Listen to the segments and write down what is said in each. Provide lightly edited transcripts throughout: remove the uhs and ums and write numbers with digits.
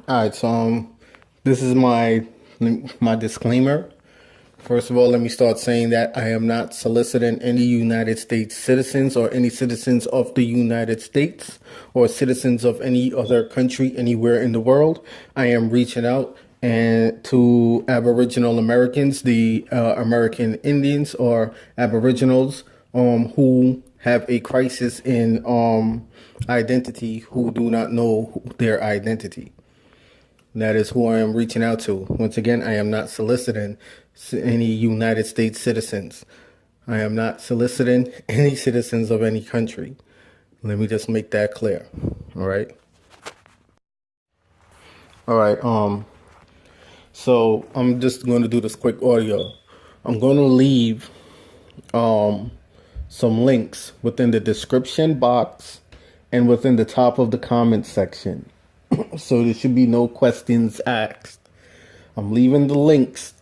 All right, so this is my disclaimer. First of all, let me start saying that I am not soliciting any United States citizens or any citizens of the United States or citizens of any other country anywhere in the world. I am reaching out and to Aboriginal Americans, the American Indians or Aboriginals who have a crisis in identity, who do not know their identity. That is who I am reaching out to. Once again, I am not soliciting any United States citizens. I am not soliciting any citizens of any country. Let me just make that clear. All right. All right. So I'm just going to do this quick audio. I'm going to leave some links within the description box and within the top of the comment section. So there should be no questions asked. I'm leaving the links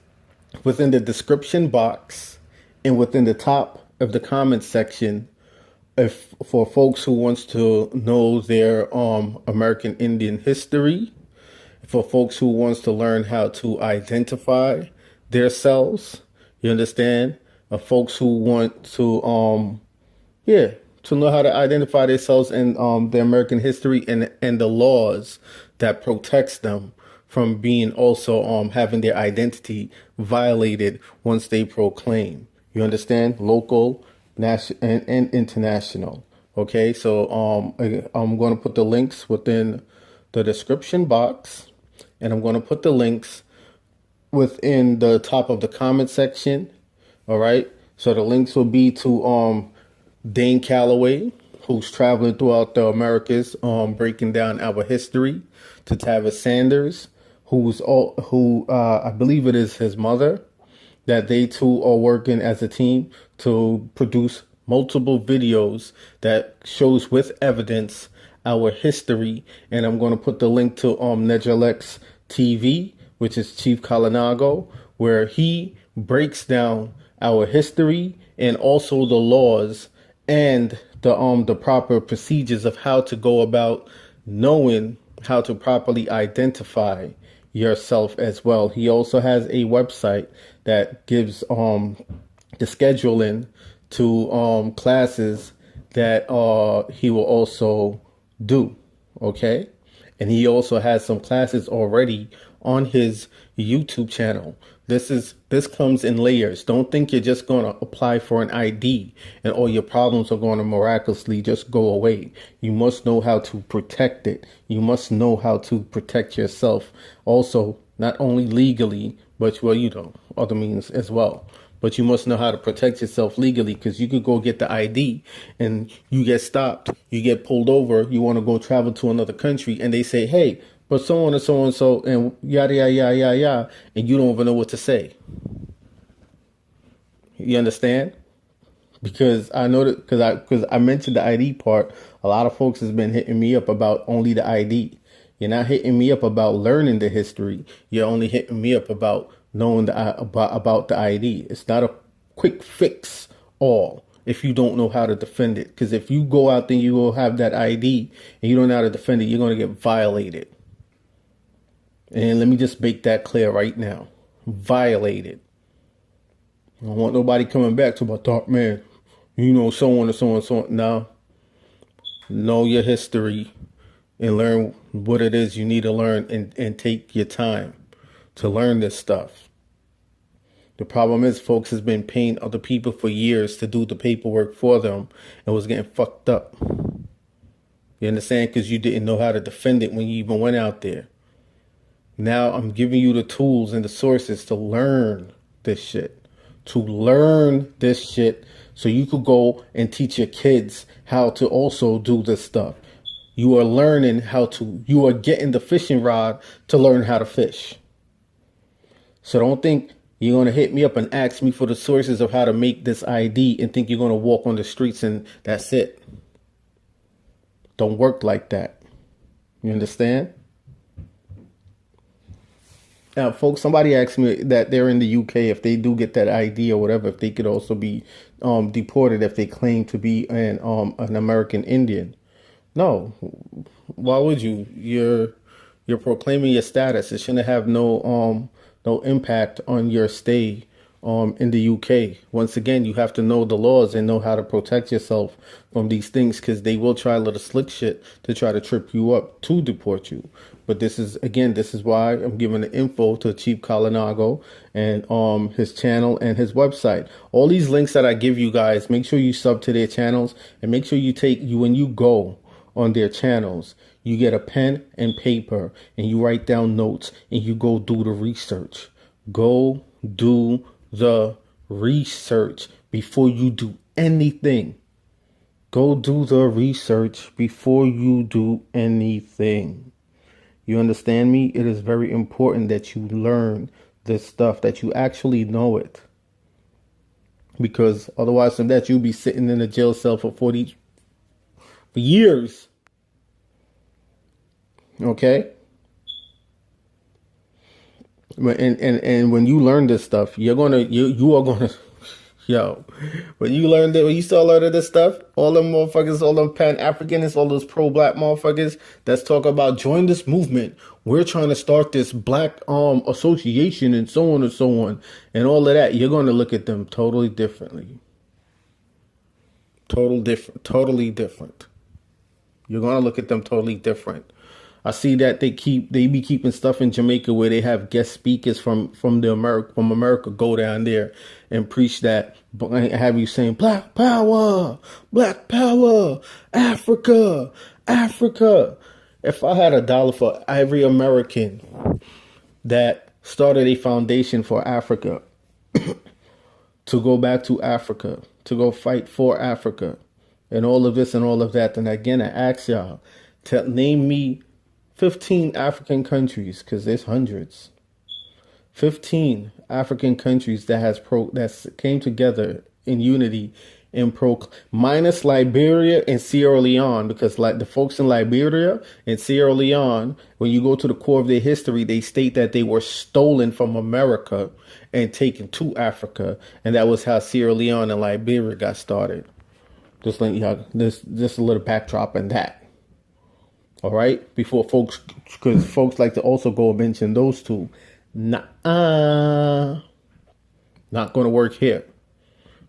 within the description box and within the top of the comment section if for folks who wants to know their American Indian history, for folks who wants to learn how to identify themselves, you understand? Folks who want to to know how to identify themselves and the American history and the laws that protects them from being also having their identity violated once they proclaim. You understand? Local, national, and international. Okay, so I'm going to put the links within the description box, and I'm going to put the links within the top of the comment section. All right, so the links will be to Dane Calloway, who's traveling throughout the Americas, breaking down our history, to Tavis Sanders, who I believe it is his mother, that they two are working as a team to produce multiple videos that shows with evidence our history. And I'm going to put the link to Nejalex TV, which is Chief Kalinago, where he breaks down our history and also the laws and the proper procedures of how to go about knowing how to properly identify yourself as well. He also has a website that gives the scheduling to classes that he will also do. Okay, and he also has some classes already on his YouTube channel. This comes in layers. Don't think you're just going to apply for an ID and all your problems are going to miraculously just go away. You must know how to protect it. You must know how to protect yourself. Also, not only legally, but other means as well. But you must know how to protect yourself legally, because you could go get the ID and you get stopped, you get pulled over, you want to go travel to another country, and they say, hey, but so on and so on and so, and yada, yada, yada, yada, yada, and you don't even know what to say. You understand? Because I know that because I mentioned the ID part, a lot of folks has been hitting me up about only the ID. You're not hitting me up about learning the history. You're only hitting me up about knowing about the ID. It's not a quick fix all if you don't know how to defend it. Because if you go out there, you will have that ID and you don't know how to defend it, you're going to get violated. And let me just make that clear right now. Violated. I don't want nobody coming back to my thought, man, so on and so on and so on. No. Know your history and learn what it is you need to learn, and take your time to learn this stuff. The problem is folks has been paying other people for years to do the paperwork for them and was getting fucked up. You understand? Because you didn't know how to defend it when you even went out there. Now I'm giving you the tools and the sources to learn this shit. So you could go and teach your kids how to also do this stuff. You are getting the fishing rod to learn how to fish. So don't think you're going to hit me up and ask me for the sources of how to make this ID and think you're going to walk on the streets and that's it. Don't work like that. You understand? Now, folks, somebody asked me that they're in the UK, if they do get that ID or whatever, if they could also be deported if they claim to be an American Indian. No, why would you? You're proclaiming your status. It shouldn't have no impact on your stay in the UK. Once again, you have to know the laws and know how to protect yourself from these things, because they will try a little slick shit to try to trip you up to deport you. But this is why I'm giving the info to Chief Kalinago and his channel and his website. All these links that I give you guys, make sure you sub to their channels, and make sure when you go on their channels, you get a pen and paper and you write down notes and you go do the research. Go do the research before you do anything. Go do the research before you do anything. You understand me? It is very important that you learn this stuff, that you actually know it. Because otherwise from that, you'll be sitting in a jail cell for years. Okay? And when you learn this stuff, you are gonna yo, when you start learning this stuff, all them motherfuckers, all them Pan-Africanists, all those pro-black motherfuckers that's talking about join this movement. We're trying to start this black association and so on and all of that. You're gonna look at them totally differently. Totally different. You're gonna look at them totally different. I see that they be keeping stuff in Jamaica where they have guest speakers from America go down there and preach that, have you saying Black Power, Africa. If I had $1 for every American that started a foundation for Africa to go back to Africa, to go fight for Africa, and all of this and all of that, then again I ask y'all to name me 15 African countries, because there's hundreds. 15 African countries that came together in unity and minus Liberia and Sierra Leone, because like the folks in Liberia and Sierra Leone, when you go to the core of their history, they state that they were stolen from America and taken to Africa, and that was how Sierra Leone and Liberia got started. Just like y'all, just a little backdrop in that. All right, before because folks like to also go and mention those two. Not going to work here.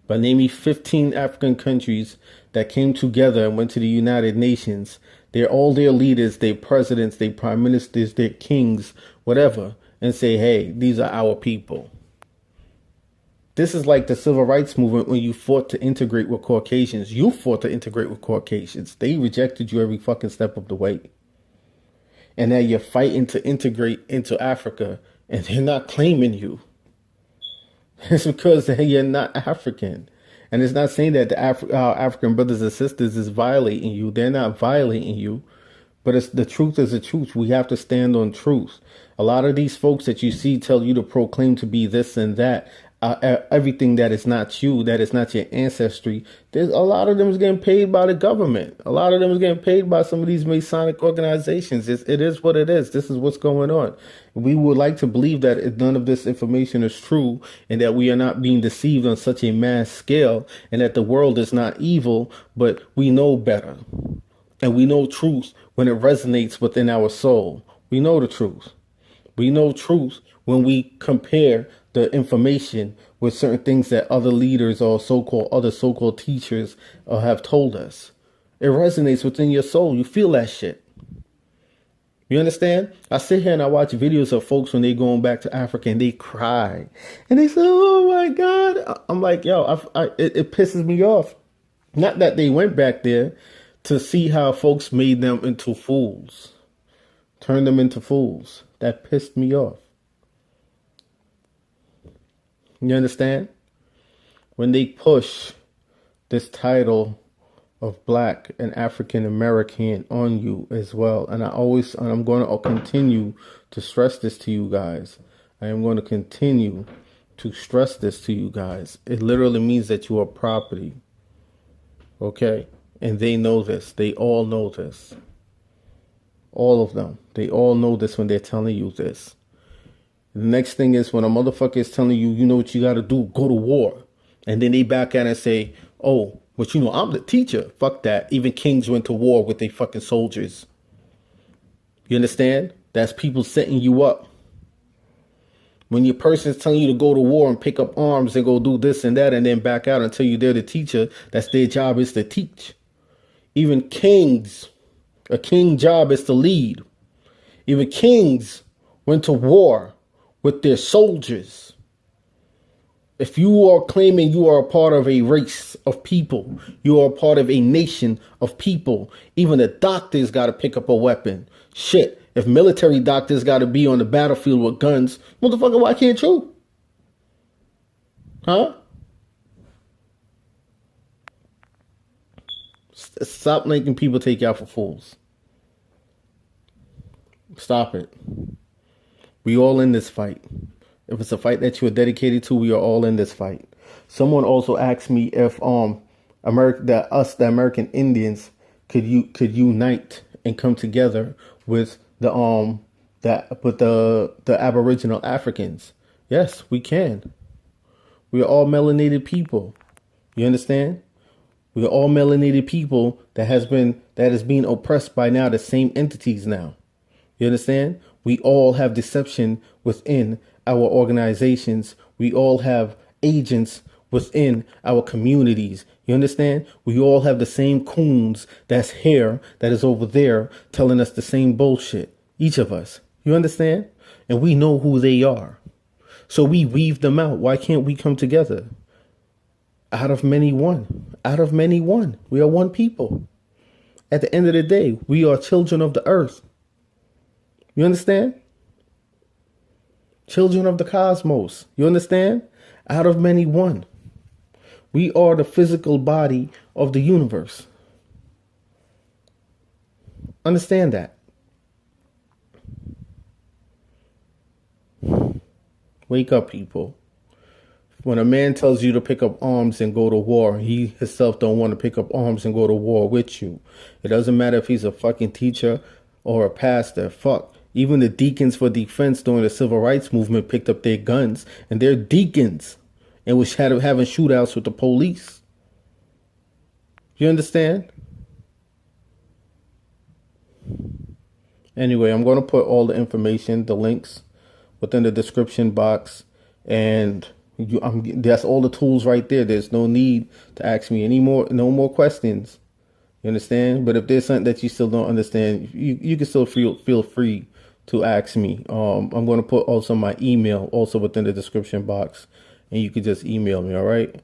But name me 15 African countries that came together and went to the United Nations. They're all their leaders, their presidents, their prime ministers, their kings, whatever, and say, hey, these are our people. This is like the civil rights movement when you fought to integrate with Caucasians. You fought to integrate with Caucasians. They rejected you every fucking step of the way. And now you're fighting to integrate into Africa, and they're not claiming you. It's because you're not African. And it's not saying that the African brothers and sisters is violating you. They're not violating you. But the truth is the truth. We have to stand on truth. A lot of these folks that you see tell you to proclaim to be this and that. Everything that is not you, that is not your ancestry, there's a lot of them is getting paid by the government. A lot of them is getting paid by some of these Masonic organizations. It is what it is. This is what's going on. We would like to believe that none of this information is true, and that we are not being deceived on such a mass scale, and that the world is not evil, but we know better. And we know truth when it resonates within our soul. We know the truth. We know truth when we compare the information with certain things that other leaders or so-called teachers have told us. It resonates within your soul. You feel that shit. You understand? I sit here and I watch videos of folks when they going back to Africa and they cry. And they say, oh my God. I'm like, yo, it pisses me off. Not that they went back there to see how folks made them into fools. Turned them into fools. That pissed me off. You understand? When they push this title of Black and African American on you as well, and I'm going to continue to stress this to you guys. I am going to continue to stress this to you guys. It literally means that you are property. Okay? And they know this. They all know this. All of them. They all know this when they're telling you this. The next thing is when a motherfucker is telling you, you know what you got to do, go to war. And then they back at it and say, oh, but you know, I'm the teacher. Fuck that. Even kings went to war with their fucking soldiers. You understand? That's people setting you up. When your person's telling you to go to war and pick up arms and go do this and that and then back out until you're there the teacher, that's their job is to teach. Even kings, a king's job is to lead. Even kings went to war with their soldiers. If you are claiming you are a part of a race of people, you are a part of a nation of people, even the doctors got to pick up a weapon. Shit, if military doctors got to be on the battlefield with guns, motherfucker, why can't you? Huh? Stop making people take you out for fools. Stop it. We all in this fight. If it's a fight that you are dedicated to, we are all in this fight. Someone also asked me if the American Indians could unite and come together with the Aboriginal Africans. Yes, we can. We are all melanated people. You understand? We are all melanated people that is being oppressed by now the same entities now. You understand? We all have deception within our organizations. We all have agents within our communities. You understand? We all have the same coons that's here, that is over there, telling us the same bullshit. Each of us. You understand? And we know who they are. So we weave them out. Why can't we come together? Out of many, one. Out of many, one. We are one people. At the end of the day, we are children of the earth. You understand? Children of the cosmos. You understand? Out of many, one. We are the physical body of the universe. Understand that. Wake up, people. When a man tells you to pick up arms and go to war, he himself don't want to pick up arms and go to war with you. It doesn't matter if he's a fucking teacher or a pastor. Fuck. Even the deacons for defense during the civil rights movement picked up their guns, and they're deacons and was having shootouts with the police. You understand? Anyway, I'm going to put all the information, the links, within the description box, and that's all the tools right there. There's no need to ask me no more questions. You understand? But if there's something that you still don't understand, you can still feel free to ask me. I'm going to put also my email also within the description box, and you can just email me. All right.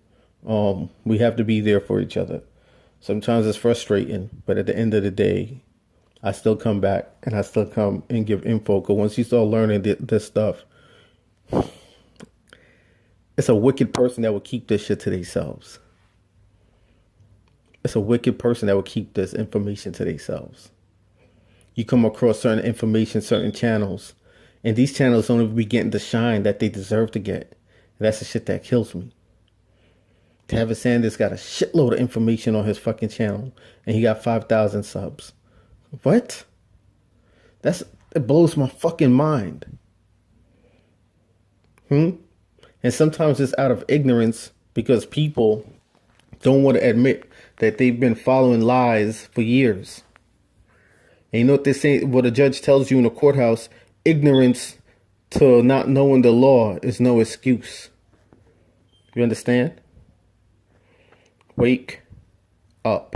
We have to be there for each other. Sometimes it's frustrating, but at the end of the day, I still come back and I still come and give info. Because once you start learning this stuff, it's a wicked person that will keep this shit to themselves. It's a wicked person that will keep this information to themselves. You come across certain information, certain channels, and these channels don't be getting the shine that they deserve to get. And that's the shit that kills me. Tavis Sanders got a shitload of information on his fucking channel, and he got 5,000 subs. What? It blows my fucking mind. And sometimes it's out of ignorance because people don't want to admit that they've been following lies for years. And you know what they say, what a judge tells you in the courthouse, ignorance to not knowing the law is no excuse. You understand? Wake up.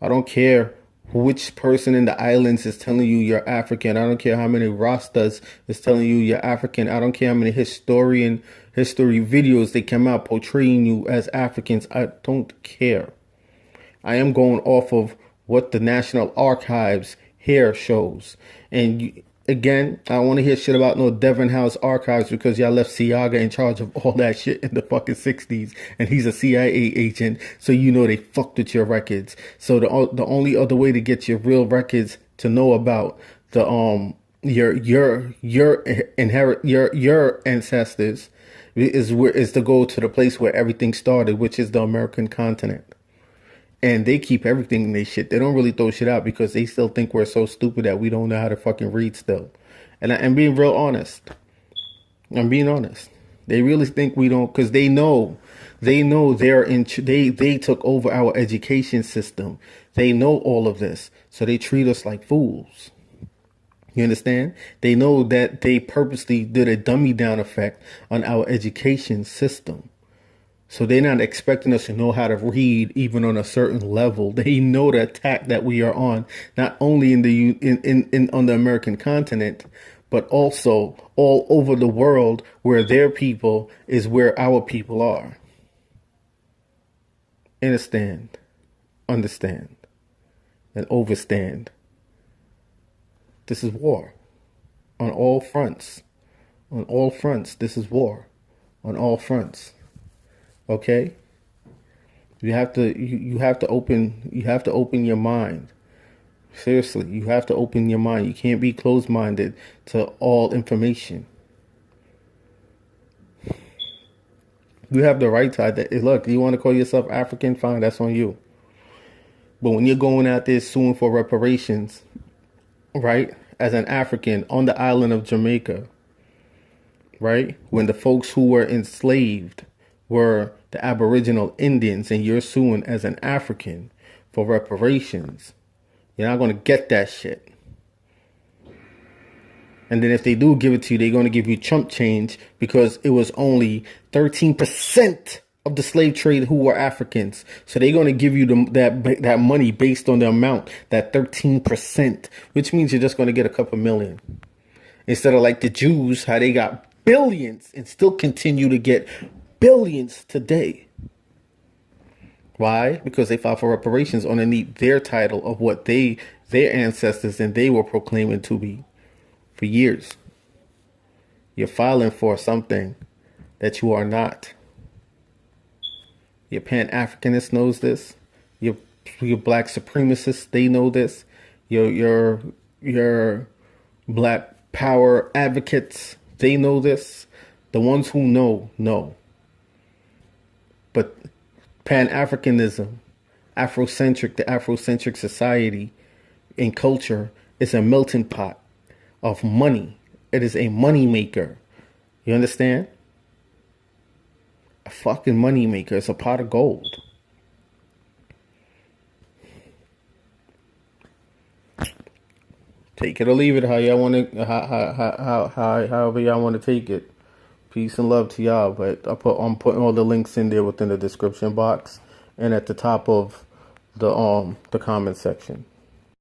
I don't care which person in the islands is telling you you're African. I don't care how many Rastas is telling you you're African. I don't care how many history videos they come out portraying you as Africans. I don't care. I am going off of what the National Archives here shows. And again, I don't want to hear shit about no Devon House Archives because y'all left Siaga in charge of all that shit in the fucking 60s. And he's a CIA agent. So you know they fucked with your records. So the only other way to get your real records to know about the your ancestors is to go to the place where everything started, which is the American continent. And they keep everything in their shit. They don't really throw shit out because they still think we're so stupid that we don't know how to fucking read still. And I'm being real honest. I'm being honest. They really think we don't, because they know they took over our education system. They know all of this. So they treat us like fools. You understand? They know that they purposely did a dummy down effect on our education system. So they're not expecting us to know how to read even on a certain level. They know the attack that we are on, not only in the on the American continent, but also all over the world, where their people is where our people are. Understand, understand, and overstand. This is war on all fronts. On all fronts, this is war on all fronts. Okay? You have to open your mind. Seriously, you have to open your mind. You can't be closed-minded to all information. You have the right to look, you want to call yourself African, fine, that's on you. But when you're going out there suing for reparations, right, as an African on the island of Jamaica, right, when the folks who were enslaved were the Aboriginal Indians, and you're suing as an African for reparations, you're not going to get that shit. And then if they do give it to you, they're going to give you chump change, because it was only 13% of the slave trade who were Africans. So they're going to give you that money based on the amount, that 13%, which means you're just going to get a couple million. Instead of like the Jews, how they got billions and still continue to get billions today. Why? Because they filed for reparations underneath their title of what their ancestors and they were proclaiming to be for years. You're filing for something that you are not. Your Pan-Africanist knows this. Your black supremacists, they know this. Your black power advocates, they know this. The ones who know. But Pan-Africanism, the Afrocentric society and culture is a melting pot of money. It is a money maker. You understand? A fucking money maker. It's a pot of gold. Take it or leave it how y'all want to, however y'all want to take it. Peace and love to y'all. But I'm putting all the links in there within the description box and at the top of the comment section.